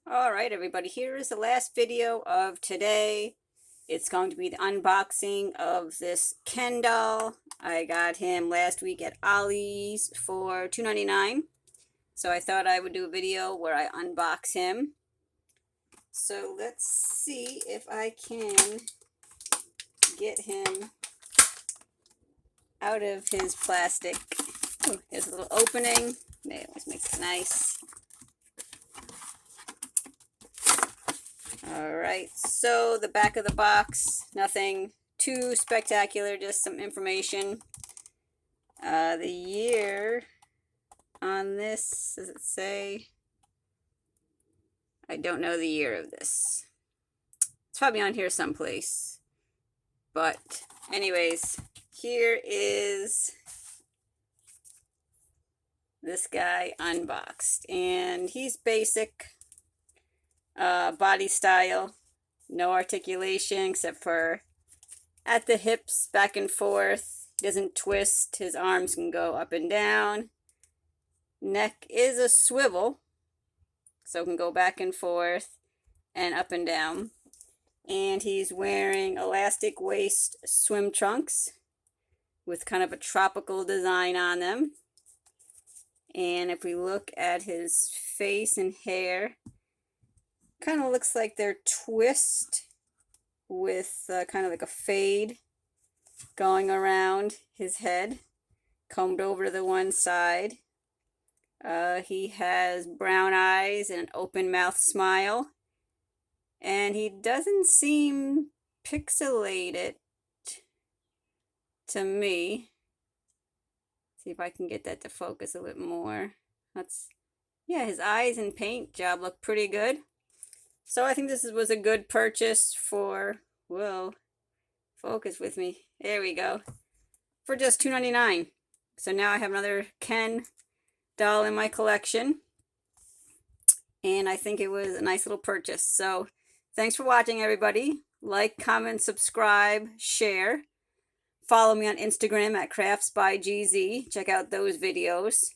All right, everybody, here is the last video of today. It's going to be the unboxing of this Ken doll. I got him last week at Ollie's for $2.99. So I thought I would do a video where I unbox him. So let's see if I can get him out of his plastic. Oh, there's a little opening. They always make it nice. Alright, so the back of the box, nothing too spectacular, just some information. The year on this, does it say? I don't know the year of this. It's probably on here someplace. But anyways, here is this guy unboxed. And he's basic. Body style, no articulation except for at the hips, back and forth. He doesn't twist. His arms can go up and down. Neck is a swivel, so it can go back and forth and up and down. And he's wearing elastic waist swim trunks with kind of a tropical design on them. And if we look at his face and hair, kind of looks like they're twist with kind of like a fade going around his head, combed over to the one side. He has brown eyes and an open mouth smile, and he doesn't seem pixelated to me. See if I can get that to focus a bit more. Yeah, his eyes and paint job look pretty good. So I think this was a good purchase for, whoa, focus with me. There we go. For just $2.99. So now I have another Ken doll in my collection. And I think it was a nice little purchase. So thanks for watching, everybody. Like, comment, subscribe, share. Follow me on Instagram at Crafts by GZ. Check out those videos.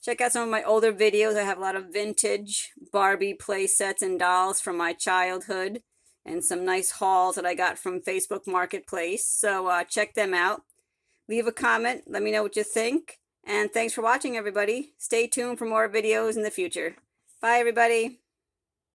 Check out some of my older videos. I have a lot of vintage Barbie play sets and dolls from my childhood and some nice hauls that I got from Facebook Marketplace. So check them out. Leave a comment. Let me know what you think. And thanks for watching, everybody. Stay tuned for more videos in the future. Bye, everybody.